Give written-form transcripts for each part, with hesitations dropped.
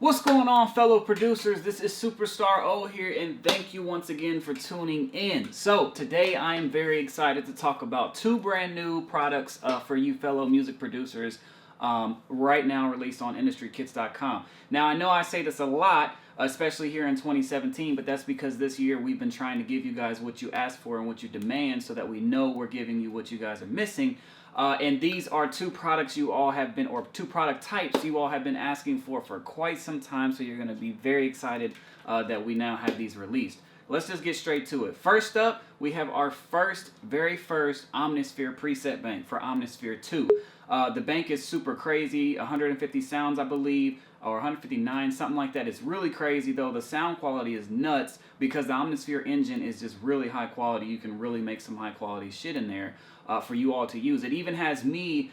What's going on, fellow producers? This is Superstar O here, and thank you once again for tuning in. So today I am very excited to talk about two brand new products for you fellow music producers right now released on IndustryKits.com. Now I know I say this a lot, especially here in 2017, but that's because this year we've been trying to give you guys what you ask for and what you demand so that we know we're giving you what you guys are missing. And these are two products you all have been, or two product types you all have been asking for quite some time, so you're going to be very excited that we now have these released. Let's just get straight to it. First up, we have our very first Omnisphere PresetBank for Omnisphere 2. The bank is super crazy, 150 sounds I believe, or 159, something like that. It's really crazy though. The sound quality is nuts because the Omnisphere engine is just really high quality. You can really make some high quality shit in there for you all to use. It even has me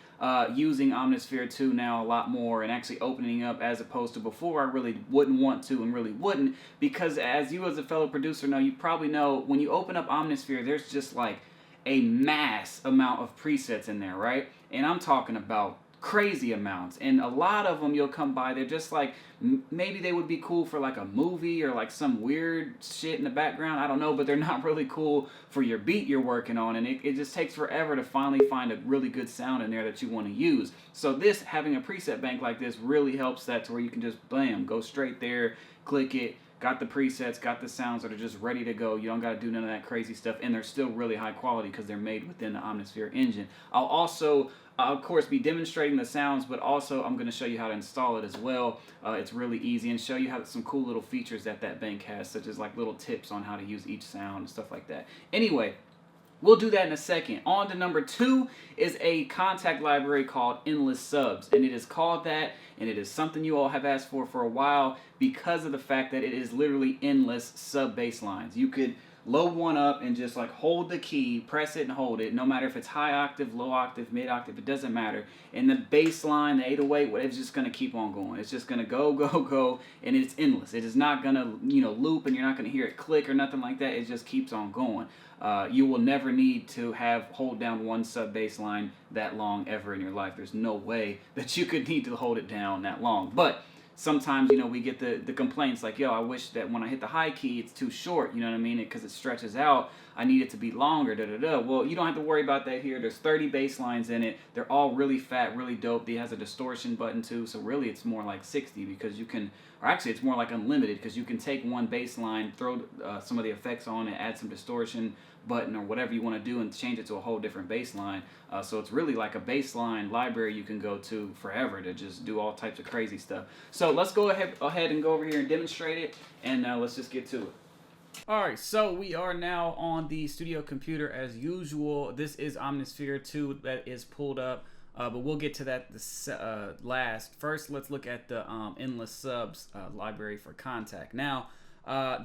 using Omnisphere 2 now a lot more and actually opening up, as opposed to before I really wouldn't want to and really wouldn't, because as you as a fellow producer know, you probably know when you open up Omnisphere, there's just like a mass amount of presets in there, right? And I'm talking about crazy amounts, and a lot of them you'll come by, they're just like, maybe they would be cool for like a movie or like some weird shit in the background, I don't know, but they're not really cool for your beat you're working on, and it just takes forever to finally find a really good sound in there that you want to use. So this, having a preset bank like this, really helps that, to where you can just bam, go straight there, click it, got the presets, got the sounds that are just ready to go. You don't got to do none of that crazy stuff, and they're still really high quality because they're made within the Omnisphere engine. I'll also of course be demonstrating the sounds, but also I'm going to show you how to install it as well. It's really easy, and show you how some cool little features that bank has, such as like little tips on how to use each sound and stuff like that. Anyway, we'll do that in a second. On to number 2 is a KONTAKT library called Endless Subs, and it is called that, and it is something you all have asked for a while because of the fact that it is literally endless sub bass lines. You could load one up and just like hold the key, press it and hold it, no matter if it's high octave, low octave, mid octave, it doesn't matter. And the bass line, the 808, it's just going to keep on going. It's just going to go, and it's endless. It is not going to, loop, and you're not going to hear it click or nothing like that. It just keeps on going. You will never need to hold down one sub bass line that long ever in your life. There's no way that you could need to hold it down that long. But sometimes, we get the complaints like, yo, I wish that when I hit the high key, it's too short, you know what I mean? Because it stretches out. I need it to be longer, Well, you don't have to worry about that here. There's 30 bass lines in it. They're all really fat, really dope. It has a distortion button too, so really it's more like 60 because you can, or actually it's more like unlimited because you can take one bass line, throw some of the effects on it, add some distortion button or whatever you want to do, and change it to a whole different bass line. So it's really like a bass line library you can go to forever to just do all types of crazy stuff. So let's go ahead and go over here and demonstrate it, and let's just get to it. Alright, so we are now on the studio computer as usual. This is Omnisphere 2 that is pulled up, but we'll get to that last. First, let's look at the Endless Subs library for KONTAKT. Now,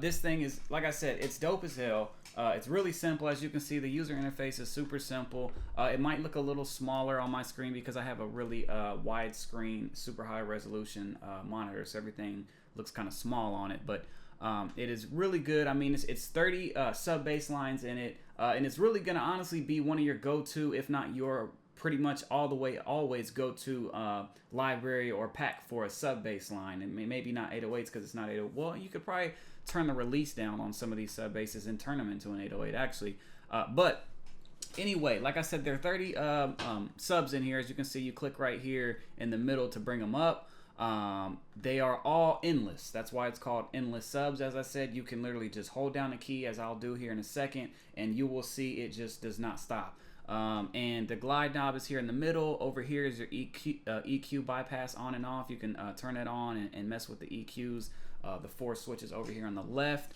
this thing is, like I said, it's dope as hell. It's really simple. As you can see, the user interface is super simple. It might look a little smaller on my screen because I have a really wide screen, super high resolution monitor, so everything looks kind of small on it, but it is really good. I mean, it's 30 sub bass lines in it, and it's really gonna honestly be one of your go-to, if not your pretty much all the way always go-to library or pack for a sub bass line. And maybe not 808s because it's not 808. Well, you could probably turn the release down on some of these sub basses and turn them into an 808 actually. But anyway, like I said, there are 30 subs in here. As you can see, you click right here in the middle to bring them up. They are all endless. That's why it's called Endless Subs. As I said, you can literally just hold down the key, as I'll do here in a second, and you will see it just does not stop. And the glide knob is here in the middle. Over here is your EQ bypass on and off. You can turn it on and mess with the EQs. The 4 switches over here on the left.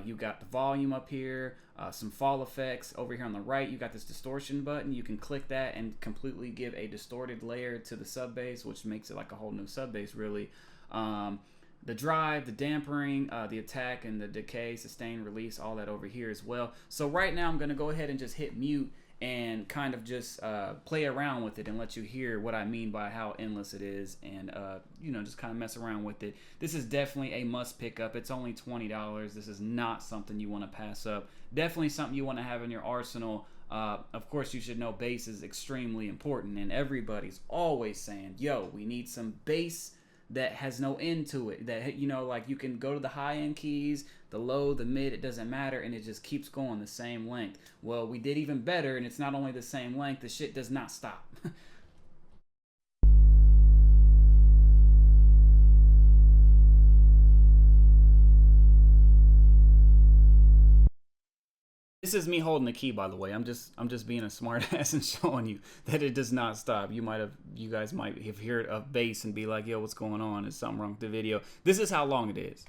You got the volume up here, some fall effects. Over here on the right, you got this distortion button. You can click that and completely give a distorted layer to the sub bass, which makes it like a whole new sub bass, really. The drive, the dampering, the attack, and the decay, sustain, release, all that over here as well. So right now, I'm going to go ahead and just hit mute and kind of just play around with it and let you hear what I mean by how endless it is, and just kind of mess around with it. This is definitely a must pick up. It's only $20. This is not something you want to pass up. Definitely something you want to have in your arsenal. Of course, you should know bass is extremely important, and everybody's always saying, yo, we need some bass that has no end to it. That, you know, like you can go to the high end keys, the low, the mid, it doesn't matter, and it just keeps going the same length. Well, we did even better, and it's not only the same length, the shit does not stop. This is me holding the key, by the way. I'm just being a smart ass and showing you that it does not stop. You guys might have heard a bass and be like, "Yo, what's going on? Is something wrong with the video?" This is how long it is.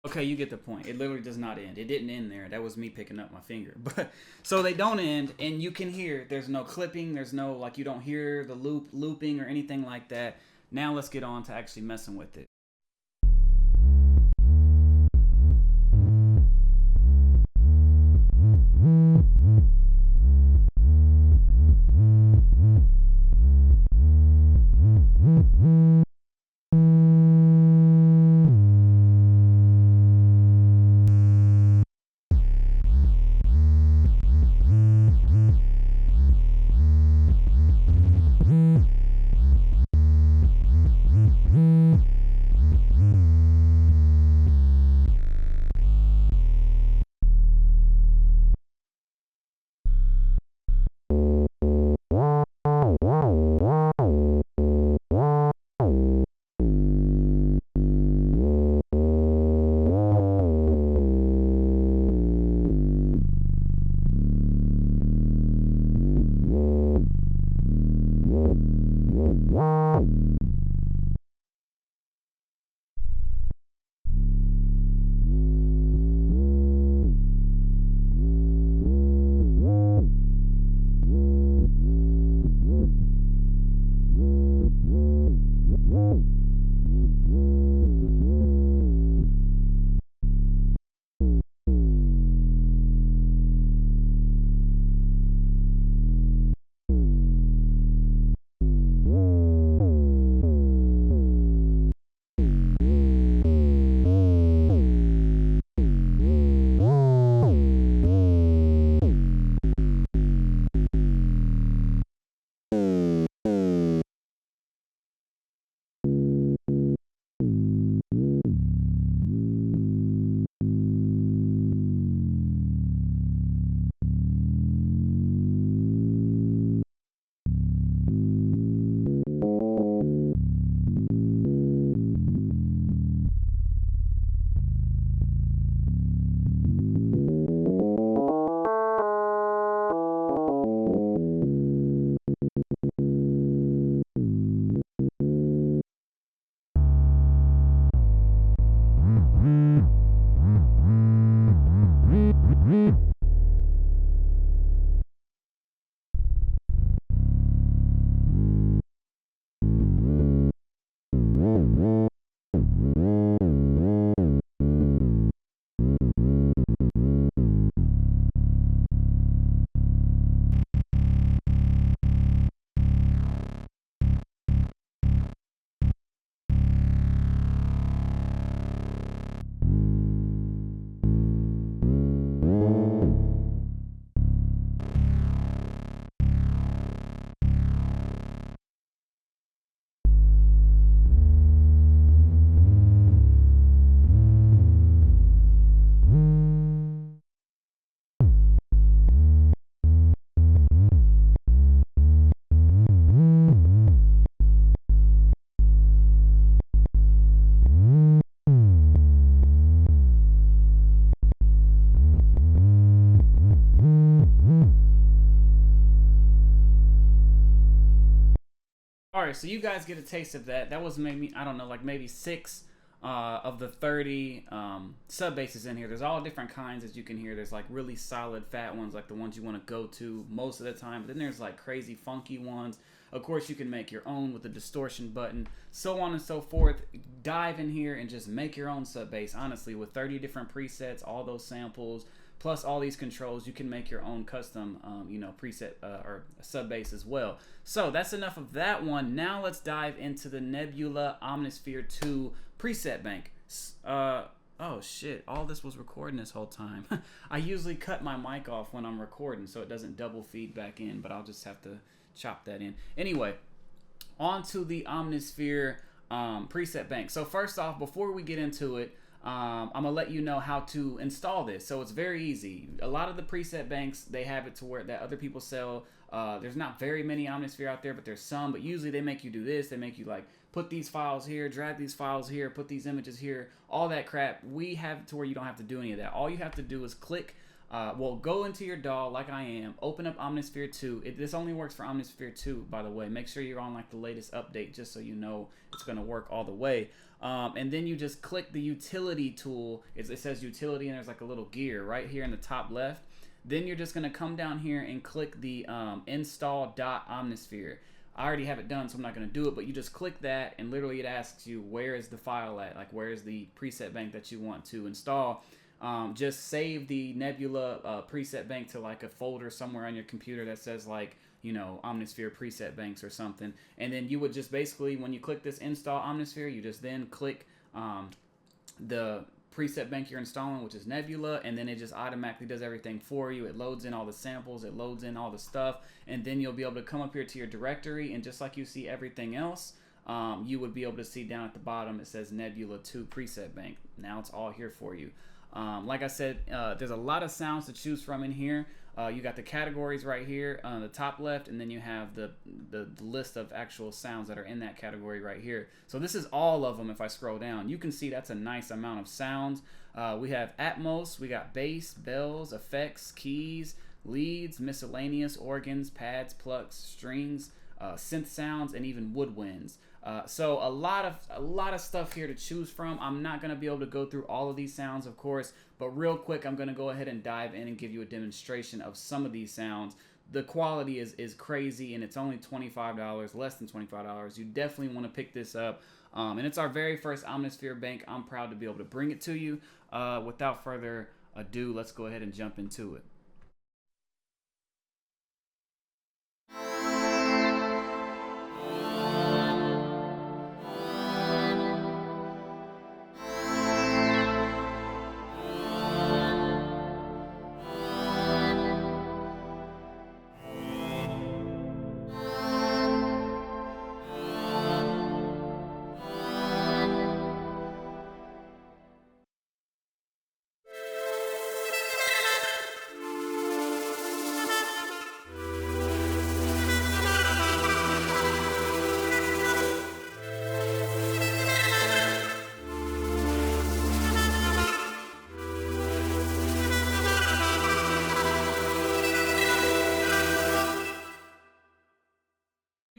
Okay, you get the point. It literally does not end. It didn't end there. That was me picking up my finger. But so they don't end, and you can hear there's no clipping, there's no, like, you don't hear the looping or anything like that. Now let's get on to actually messing with it. All right, so you guys get a taste of that. That was maybe, I don't know, like maybe 6 of the 30 sub basses in here. There's all different kinds, as you can hear. There's like really solid fat ones, like the ones you want to go to most of the time. But then there's like crazy funky ones. Of course, you can make your own with the distortion button, so on and so forth. Dive in here and just make your own sub bass. Honestly, with 30 different presets, all those samples, plus all these controls, you can make your own custom, preset or sub bass as well. So that's enough of that one. Now let's dive into the Nebula Omnisphere 2 preset bank. Oh shit, all this was recording this whole time. I usually cut my mic off when I'm recording so it doesn't double feed back in, but I'll just have to chop that in. Anyway, on to the Omnisphere preset bank. So first off, before we get into it, I'm gonna let you know how to install this. So it's very easy. A lot of the preset banks, they have it to where that other people sell. There's not very many Omnisphere out there, but there's some. But usually they make you do this. They make you like put these files here, drag these files here, put these images here, all that crap. We have it to where you don't have to do any of that. All you have to do is click. Go into your DAW like I am, open up Omnisphere 2. This only works for Omnisphere 2, by the way. Make sure you're on like the latest update just so you know it's going to work all the way. And then you just click the utility tool. It says utility and there's like a little gear right here in the top left. Then you're just going to come down here and click the install.omnisphere. I already have it done, so I'm not going to do it, but you just click that and literally it asks you where is the file at, like where is the preset bank that you want to install. Just save the Nebula preset bank to like a folder somewhere on your computer that says like, Omnisphere preset banks or something. And then you would just basically, when you click this install Omnisphere, you just then click the preset bank you're installing, which is Nebula, and then it just automatically does everything for you. It loads in all the samples, it loads in all the stuff, and then you'll be able to come up here to your directory, and just like you see everything else, you would be able to see down at the bottom it says Nebula 2 preset bank. Now it's all here for you. Like I said, there's a lot of sounds to choose from in here. You got the categories right here on the top left, and then you have the list of actual sounds that are in that category right here. So this is all of them. If I scroll down, you can see that's a nice amount of sounds. We have Atmos, we got bass, bells, effects, keys, leads, miscellaneous, organs, pads, plucks, strings, synth sounds, and even woodwinds. So a lot of stuff here to choose from. I'm not going to be able to go through all of these sounds, of course, but real quick, I'm going to go ahead and dive in and give you a demonstration of some of these sounds. The quality is crazy, and it's only $25, less than $25. You definitely want to pick this up. And it's our very first Omnisphere bank. I'm proud to be able to bring it to you. Without further ado, let's go ahead and jump into it.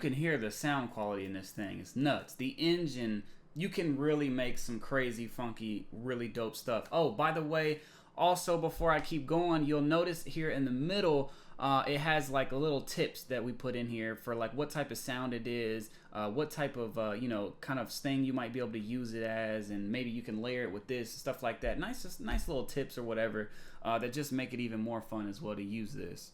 Can hear the sound quality in this thing. It's nuts. The engine, you can really make some crazy, funky, really dope stuff. Oh, by the way, also before I keep going, you'll notice here in the middle, it has like little tips that we put in here for like what type of sound it is, what type of kind of thing you might be able to use it as, and maybe you can layer it with this, stuff like that. Nice little tips or whatever that just make it even more fun as well to use this.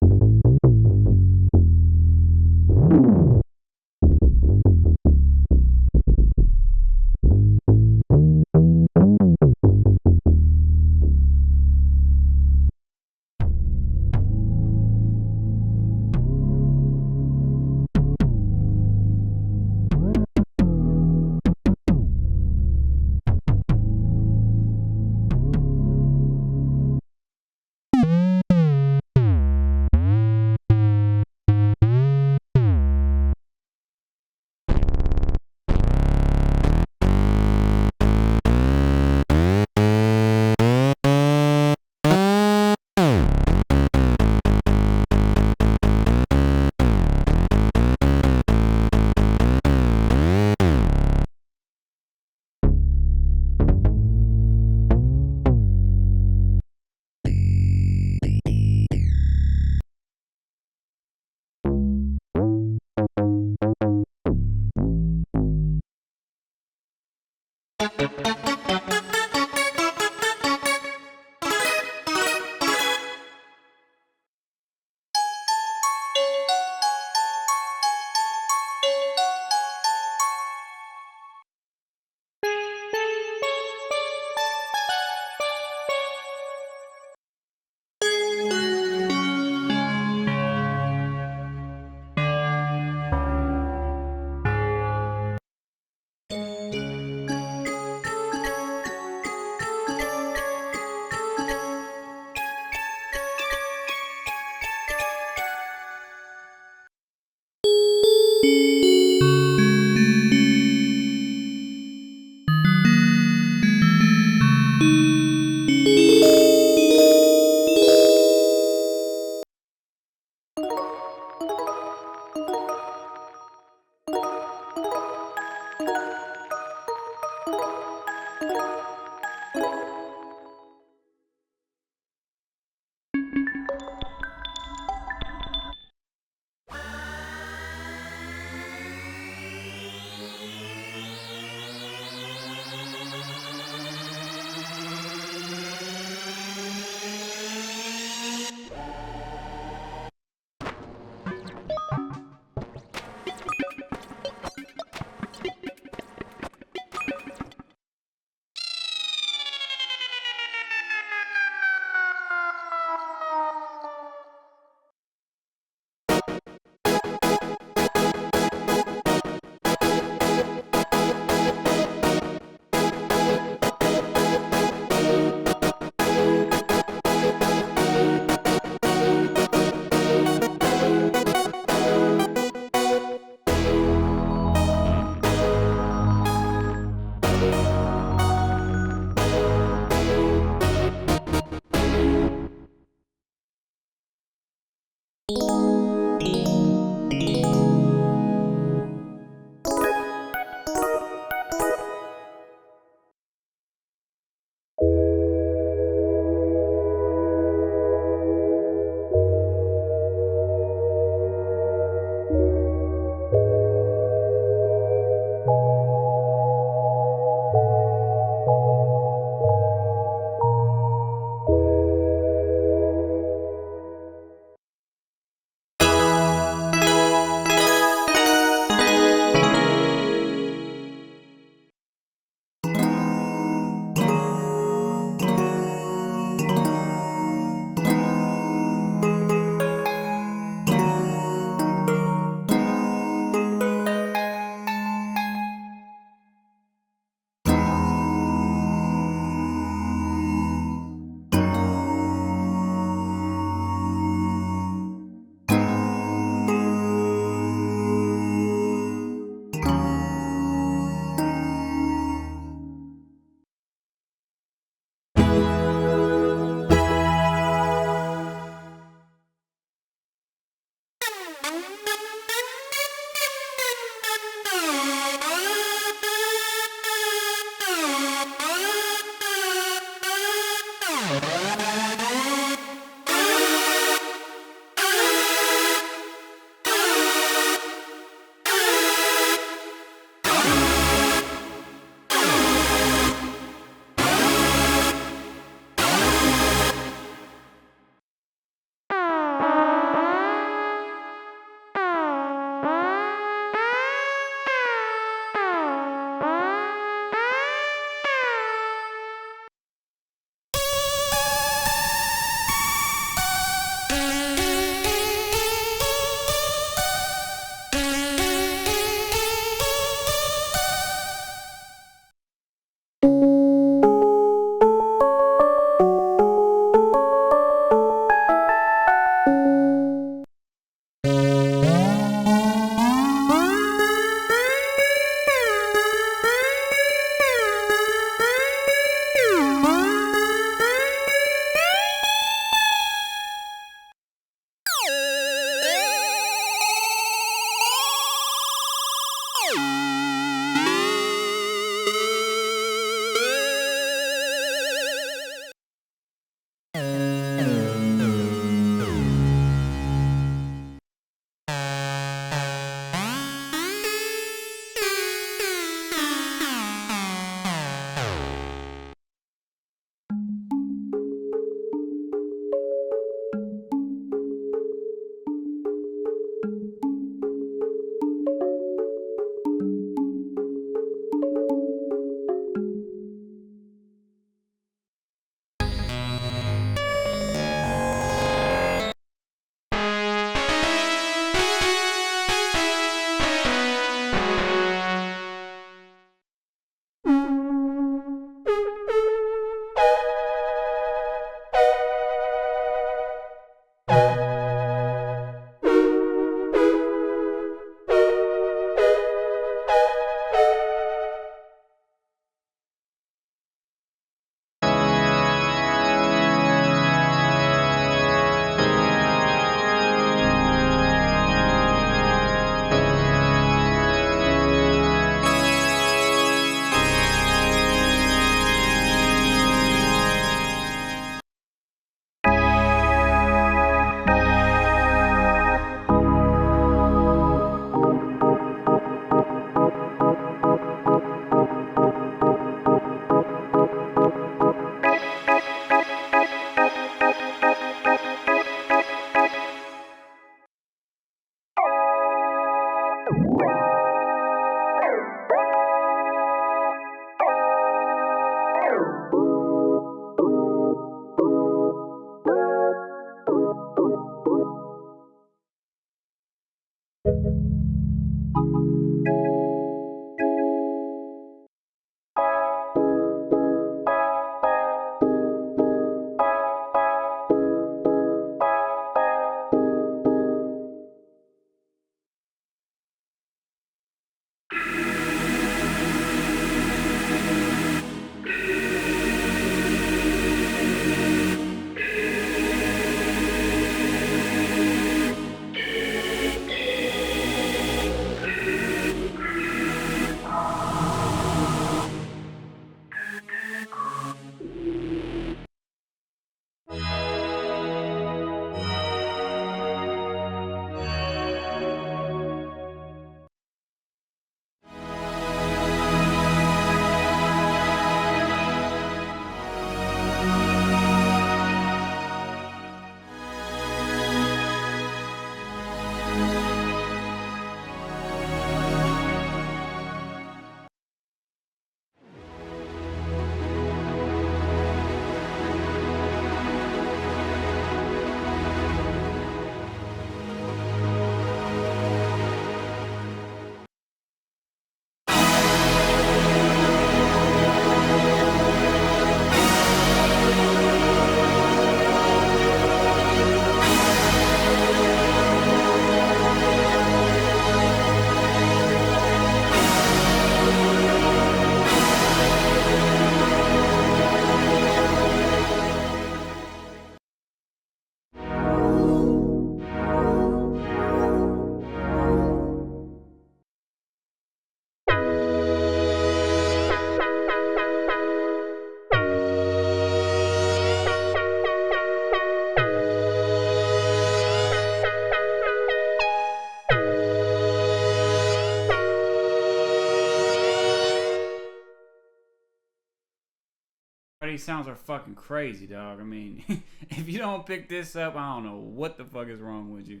These sounds are fucking crazy, dog. I mean, if you don't pick this up, I don't know what the fuck is wrong with you.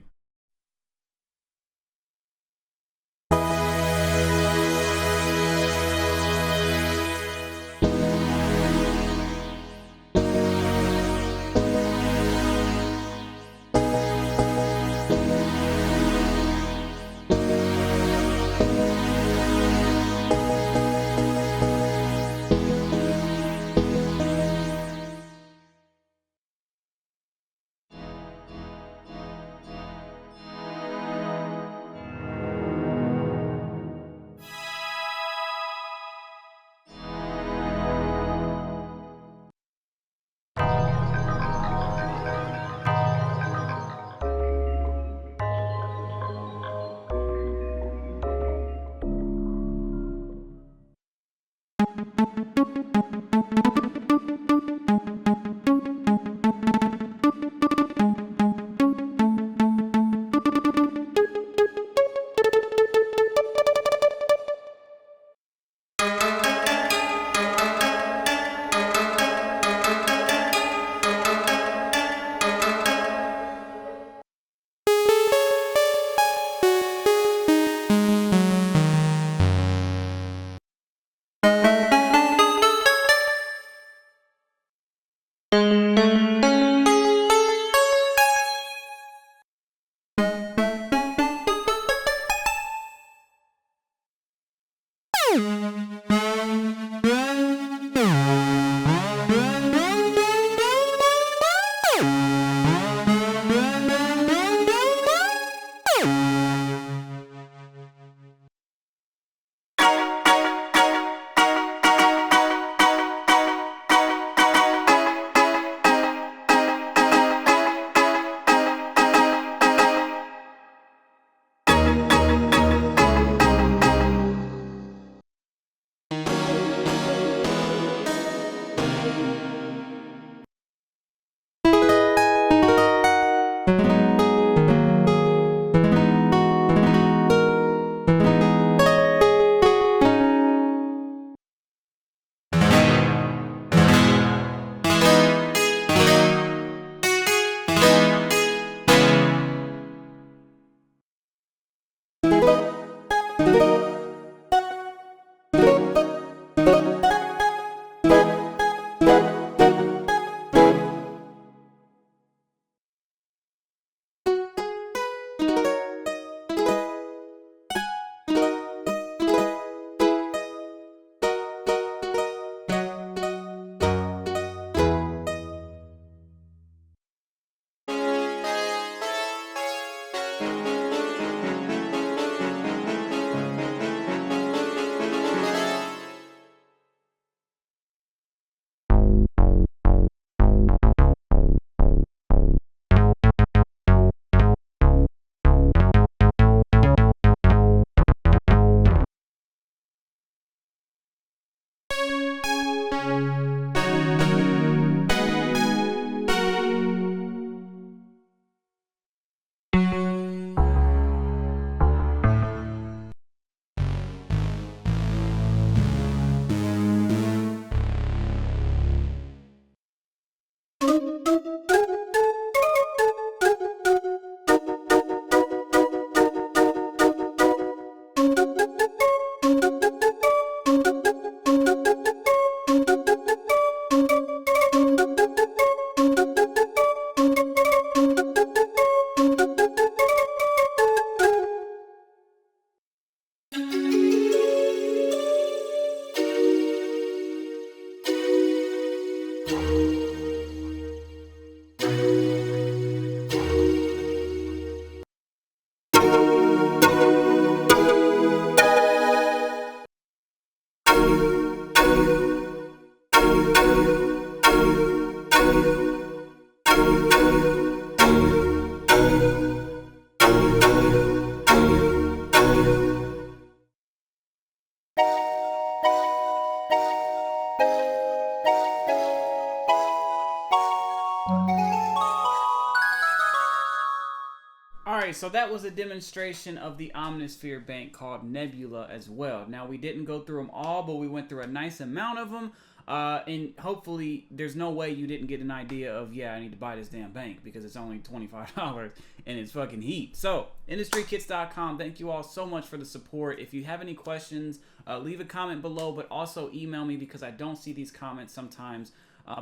Alright, so that was a demonstration of the Omnisphere bank called Nebula as well. Now, we didn't go through them all, but we went through a nice amount of them. And hopefully there's no way you didn't get an idea of, yeah, I need to buy this damn bank because it's only $25 and it's fucking heat. So IndustryKits.com, thank you all so much for the support. If you have any questions, leave a comment below, but also email me because I don't see these comments sometimes.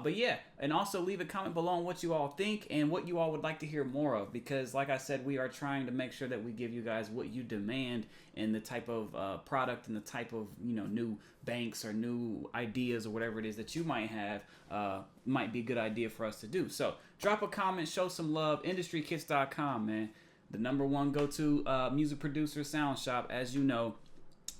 But yeah, and also leave a comment below on what you all think and what you all would like to hear more of, because like I said, we are trying to make sure that we give you guys what you demand and the type of product and the type of, you know, new banks or new ideas or whatever it is that you might have might be a good idea for us to do. So drop a comment, show some love. IndustryKits.com, man, the #1 go-to music producer sound shop, as you know.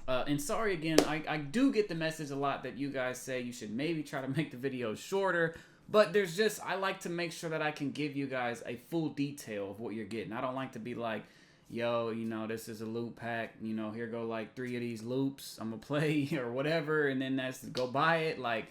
And sorry again, I do get the message a lot that you guys say you should maybe try to make the videos shorter, but there's just, I like to make sure that I can give you guys a full detail of what you're getting. I don't like to be like, yo, you know, this is a loop pack, you know, here go like 3 of these loops, I'm gonna play or whatever, and then that's, go buy it, like,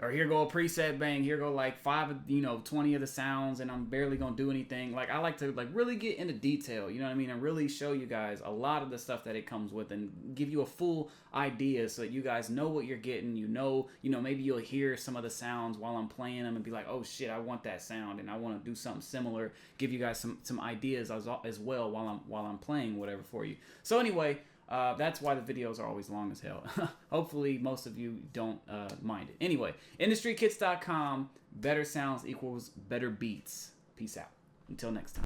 or here go a preset bank, here go like 20 of the sounds, and I'm barely gonna do anything. Like, I like to like really get into detail, you know what I mean, and really show you guys a lot of the stuff that it comes with and give you a full idea so that you guys know what you're getting. You know, maybe you'll hear some of the sounds while I'm playing them and be like, oh shit, I want that sound and I want to do something similar. Give you guys some ideas as well while I'm playing whatever for you. So anyway, that's why the videos are always long as hell. Hopefully most of you don't mind it. Anyway, IndustryKits.com, better sounds equals better beats. Peace out. Until next time.